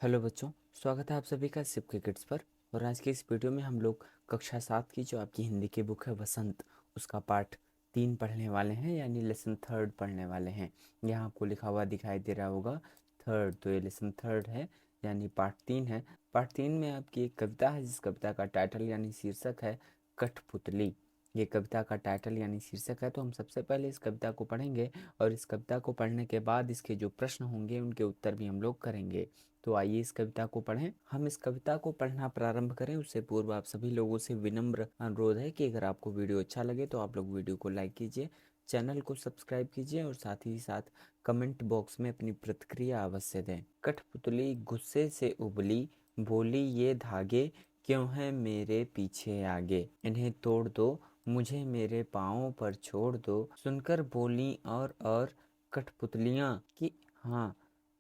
Hello बच्चों, स्वागत है आप सभी का सिप किड्स पर। और आज के इस वीडियो में हम लोग कक्षा 7 की जो आपकी हिंदी की बुक है वसंत, उसका पार्ट 3 पढ़ने वाले हैं, यानी लेसन थर्ड पढ़ने वाले हैं। यहाँ आपको लिखा हुआ दिखाई दे रहा होगा थर्ड, तो ये लेसन थर्ड है, यानी पार्ट 3 है। पार्ट 3 में आपकी एक कविता है जिस कविता का टाइटल यानी शीर्षक है कठपुतली। ये कविता का टाइटल यानी शीर्षक है, तो हम सबसे पहले इस कविता को पढ़ेंगे और इस कविता को पढ़ने के बाद इसके जो प्रश्न होंगे उनके उत्तर भी हम लोग करेंगे। तो आइए इस कविता को पढ़ें। हम इस कविता को पढ़ना प्रारंभ करें उससे पूर्व आप सभी लोगों से विनम्र अनुरोध है कि अगर आपको वीडियो अच्छा लगे तो आप लोग वीडियो को लाइक कीजिए, चैनल को सब्सक्राइब कीजिए और साथ ही साथ कमेंट बॉक्स में अपनी प्रतिक्रिया अवश्य दें। कठपुतली गुस्से से उबली, बोली ये धागे क्यों हैं मेरे पीछे आगे, इन्हें तोड़ दो मुझे मेरे पाँव पर छोड़ दो। सुनकर बोली और कठपुतलियाँ कि हाँ,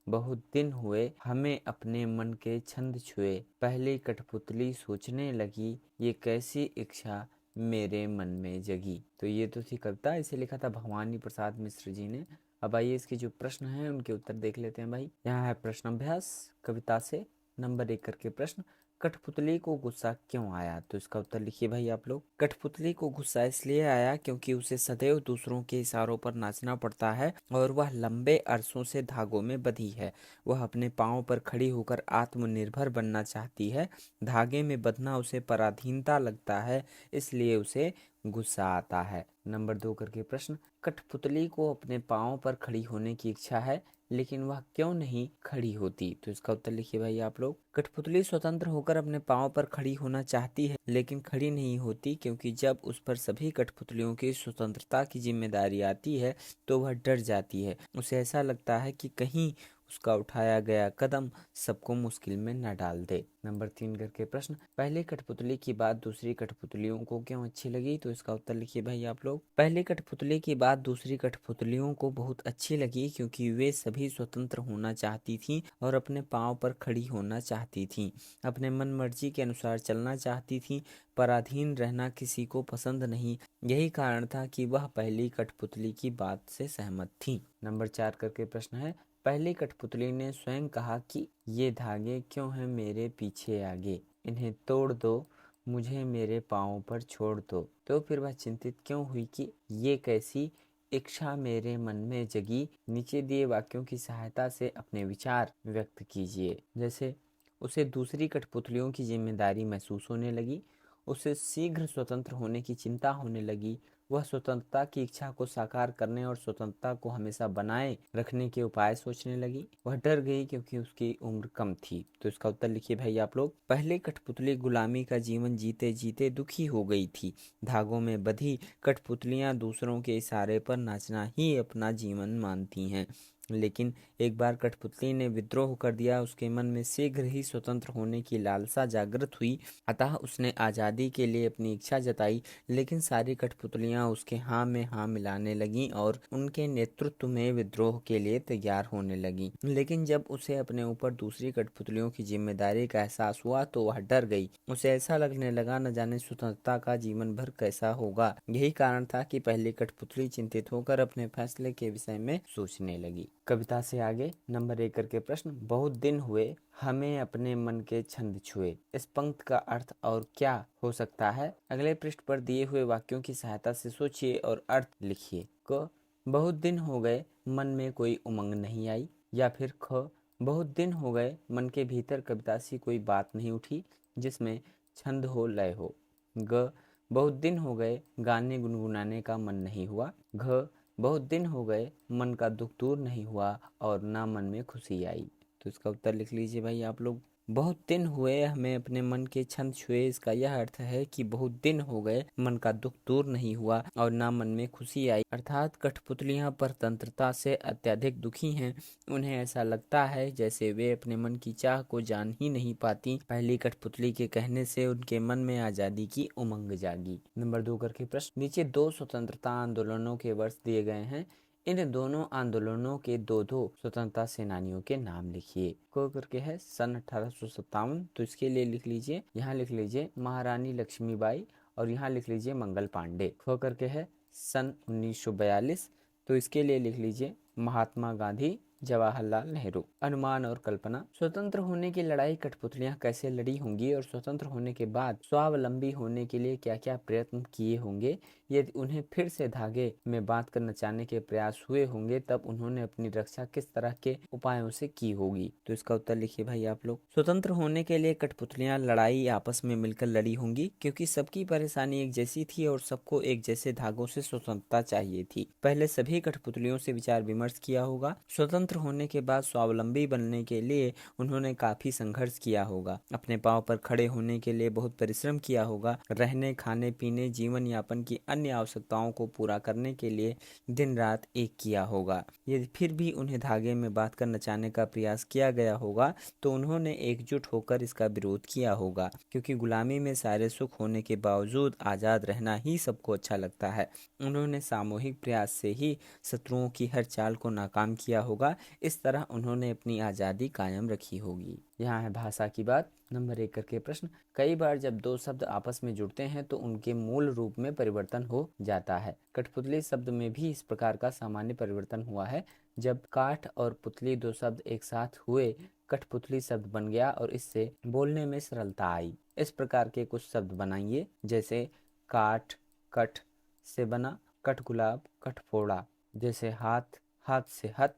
बहुत दिन हुए हमें अपने मन के छंद छुए। पहली कठपुतली सोचने लगी ये कैसी इच्छा मेरे मन में जगी। तो ये तो थी कविता, इसे लिखा था भवानी प्रसाद मिश्र जी ने। अब आइए इसके जो प्रश्न हैं उनके उत्तर देख लेते हैं भाई। यहाँ है प्रश्न अभ्यास कविता से नंबर 1 करके प्रश्न। कठपुतली को गुस्सा क्यों आया? तो इसका उत्तर लिखिए भाई आप लोग। कठपुतली को गुस्सा इसलिए आया क्योंकि उसे सदैव दूसरों के इशारों पर नाचना पड़ता है और वह लंबे अरसों से धागों में बंधी है। वह अपने पांव पर खड़ी होकर आत्मनिर्भर बनना चाहती है। धागे में बंधना उसे पराधीनता लगता है, इसलिए उसे गुस्सा आता है। नंबर 2 करके प्रश्न। कठपुतली को अपने पांव पर खड़ी होने की इच्छा है, लेकिन वह क्यों नहीं खड़ी होती? तो इसका उत्तर लिखिए भाई आप लोग। कठपुतली स्वतंत्र होकर अपने पांव पर खड़ी होना चाहती है, लेकिन खड़ी नहीं होती क्योंकि जब उस पर सभी कठपुतलियों की स्वतंत्रता की जिम्मेदारी आती है तो वह डर जाती है। उसे ऐसा लगता है कि कहीं उसका उठाया गया कदम सबको मुश्किल में न डाल दे। नंबर 3 करके प्रश्न। पहली कठपुतली की बात दूसरी कठपुतलियों को क्यों अच्छी लगी? तो इसका उत्तर लिखिए भाई आप लोग। पहली कठपुतली की बात दूसरी कठपुतलियों को बहुत अच्छी लगी क्योंकि वे सभी स्वतंत्र होना चाहती थीं और अपने पांव पर खड़ी होना चाहती थीं। अपने मन मर्जी के अनुसार चलना चाहती थीं, पराधीन रहना किसी को पसंद नहीं। यही कारण था कि वह पहली कठपुतली की बात से सहमत थीं। नंबर 4 करके प्रश्न है। पहली कठपुतली ने स्वयं कहा कि ये धागे क्यों हैं मेरे पीछे आगे, इन्हें तोड़ दो मुझे मेरे पाँव पर छोड़ दो। तो फिर वह चिंतित क्यों हुई कि ये कैसी इच्छा मेरे मन में जगी। नीचे दिए वाक्यों की सहायता से अपने विचार व्यक्त कीजिए। जैसे उसे दूसरी कठपुतलियों की जिम्मेदारी महसूस होने लगी, उसे शीघ्र स्वतंत्र होने की चिंता होने लगी, वह स्वतंत्रता की इच्छा को साकार करने और स्वतंत्रता को हमेशा बनाए रखने के उपाय सोचने लगी, वह डर गई क्योंकि उसकी उम्र कम थी। तो इसका उत्तर लिखिए भाई आप लोग। पहले कठपुतली गुलामी का जीवन जीते जीते दुखी हो गई थी। धागों में बंधी कठपुतलियां दूसरों के इशारे पर नाचना ही अपना जीवन मानती हैं, लेकिन एक बार कठपुतली ने विद्रोह कर दिया। उसके मन में शीघ्र ही स्वतंत्र होने की लालसा जागृत हुई, अतः उसने आज़ादी के लिए अपनी इच्छा जताई। लेकिन सारी कठपुतलियां उसके हाँ में हाँ मिलाने लगीं और उनके नेतृत्व में विद्रोह के लिए तैयार होने लगीं। लेकिन जब उसे अपने ऊपर दूसरी कठपुतलियों की जिम्मेदारी का एहसास हुआ तो वह डर गई। उसे ऐसा लगने लगा न जाने स्वतंत्रता का जीवन भर कैसा होगा। यही कारण था कि पहली कठपुतली चिंतित होकर अपने फैसले के विषय में सोचने लगी। कविता से आगे नंबर 1 करके प्रश्न। बहुत दिन हुए हमें अपने मन के छंद छुए, इस पंक्ति का अर्थ और क्या हो सकता है? अगले पृष्ठ पर दिए हुए वाक्यों की सहायता से सोचिए और अर्थ लिखिए। क, बहुत दिन हो गए मन में कोई उमंग नहीं आई। या फिर ख, बहुत दिन हो गए मन के भीतर कविता सी कोई बात नहीं उठी जिसमें छंद हो लय हो। ग, बहुत दिन हो गए गाने गुनगुनाने का मन नहीं हुआ। घ, बहुत दिन हो गए मन का दुख दूर नहीं हुआ और ना मन में खुशी आई। तो इसका उत्तर लिख लीजिए भाई आप लोग। बहुत दिन हुए हमें अपने मन के छंद छुए, इसका यह अर्थ है कि बहुत दिन हो गए मन का दुख दूर नहीं हुआ और ना मन में खुशी आई। अर्थात कठपुतलियां परतंत्रता से अत्यधिक दुखी हैं। उन्हें ऐसा लगता है जैसे वे अपने मन की चाह को जान ही नहीं पाती। पहली कठपुतली के कहने से उनके मन में आजादी की उमंग जागी। नंबर 2 करके प्रश्न। नीचे 2 स्वतंत्रता आंदोलनों के वर्ष दिए गए हैं, इन दोनों आंदोलनों के दो स्वतंत्रता सेनानियों के नाम लिखिए। को करके है सन 1857, तो इसके लिए लिख लीजिए, यहाँ लिख लीजिए महारानी लक्ष्मीबाई और यहाँ लिख लीजिए मंगल पांडे। ख करके है सन 1942, तो इसके लिए लिख लीजिए महात्मा गांधी जवाहरलाल नेहरू। अनुमान और कल्पना। स्वतंत्र होने की लड़ाई कठपुतलियां कैसे लड़ी होंगी और स्वतंत्र होने के बाद स्वावलंबी होने के लिए क्या क्या प्रयत्न किए होंगे। यदि उन्हें फिर से धागे में बांध कर नचाने के प्रयास हुए होंगे तब उन्होंने अपनी रक्षा किस तरह के उपायों से की होगी। तो इसका उत्तर लिखिए भाई आप लोग। स्वतंत्र होने के लिए कठपुतलियां लड़ाई आपस में मिलकर लड़ी होंगी क्योंकि सबकी परेशानी एक जैसी थी और सबको एक जैसे धागों से स्वतंत्रता चाहिए थी। पहले सभी कठपुतलियों से विचार विमर्श किया होगा। स्वतंत्र होने के बाद स्वावलंबी बनने के लिए उन्होंने काफी संघर्ष किया होगा। अपने पांव पर खड़े होने के लिए बहुत परिश्रम किया होगा। रहने खाने पीने जीवन यापन की अन्य आवश्यकताओं को पूरा करने के लिए दिन रात एक किया होगा। यदि फिर भी उन्हें धागे में बांधकर नचाने का प्रयास किया गया होगा तो उन्होंने एकजुट होकर इसका विरोध किया होगा क्योंकि गुलामी में सारे सुख होने के बावजूद आज़ाद रहना ही सबको अच्छा लगता है। उन्होंने सामूहिक प्रयास से ही शत्रुओं की हर चाल को नाकाम किया होगा। इस तरह उन्होंने अपनी आज़ादी कायम रखी होगी। यहाँ है भाषा की बात। नंबर 1 करके प्रश्न। कई बार जब दो शब्द आपस में जुड़ते हैं तो उनके मूल रूप में परिवर्तन हो जाता है। कठपुतली शब्द में भी इस प्रकार का सामान्य परिवर्तन हुआ है। जब काठ और पुतली दो शब्द एक साथ हुए कठपुतली शब्द बन गया और इससे बोलने में सरलता आई। इस प्रकार के कुछ शब्द बनाइए जैसे काठ कठ से बना कठगुलाब कठफोड़ा। जैसे हाथ हाथ से हथ,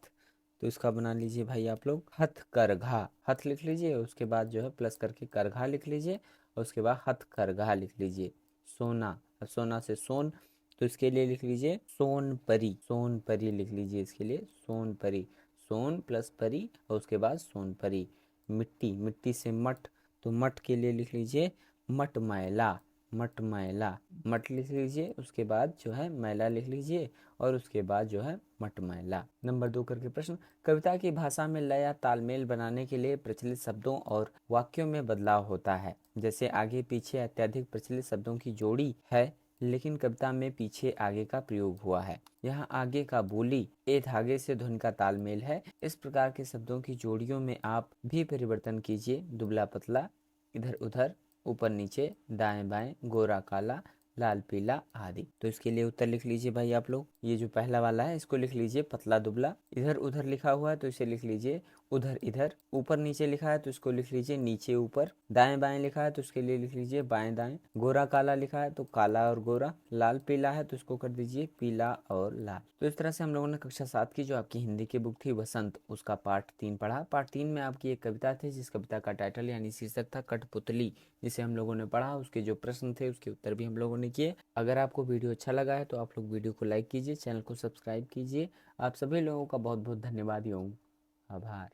तो इसका बना लीजिए भाई आप लोग हथकरघा। हथ लिख लीजिए उसके बाद जो है प्लस करके करघा लिख लीजिए और उसके बाद हथकरघा लिख लीजिए। सोना, सोना से सोन, तो इसके लिए लिख लीजिए सोनपरी। सोनपरी लिख लीजिए इसके लिए सोनपरी। सोन प्लस परी और उसके बाद सोनपरी। मिट्टी, मिट्टी से मठ, तो मठ के लिए लिख लीजिए मटमैला। मटमैला, मट लिख लीजिए उसके बाद जो है मैला लिख लीजिए और उसके बाद जो है मटमैला। नंबर 2 करके प्रश्न। कविता की भाषा में लय या तालमेल बनाने के लिए प्रचलित शब्दों और वाक्यों में बदलाव होता है। जैसे आगे पीछे अत्यधिक प्रचलित शब्दों की जोड़ी है लेकिन कविता में पीछे आगे का प्रयोग हुआ है। यहाँ आगे का बोली ए धागे से धुन का तालमेल है। इस प्रकार के शब्दों की जोड़ियों में आप भी परिवर्तन कीजिए। दुबला पतला, इधर उधर, ऊपर नीचे, दाएं बाएं, गोरा काला, लाल पीला आदि। तो इसके लिए उत्तर लिख लीजिए भाई आप लोग। ये जो पहला वाला है इसको लिख लीजिए पतला दुबला। इधर उधर लिखा हुआ है तो इसे लिख लीजिए उधर इधर। ऊपर नीचे लिखा है तो इसको लिख लीजिए नीचे ऊपर। दाएं बाएं लिखा है तो इसके लिए लिख लीजिए बाएं दाएं। गोरा काला लिखा है तो काला और गोरा। लाल पीला है तो इसको कर दीजिए पीला और लाल। तो इस तरह से हम लोगों ने कक्षा 7 की जो आपकी हिंदी की बुक थी वसंत, उसका पार्ट 3 पढ़ा। पार्ट 3 में आपकी एक कविता थी जिस कविता का टाइटल यानी शीर्षक था कठपुतली, जिसे हम लोगों ने पढ़ा। उसके जो प्रश्न थे उसके उत्तर भी हम लोगों ने किए। अगर आपको वीडियो अच्छा लगा है तो आप लोग वीडियो को लाइक कीजिए, चैनल को सब्सक्राइब कीजिए। आप सभी लोगों का बहुत बहुत धन्यवाद एवं आभार।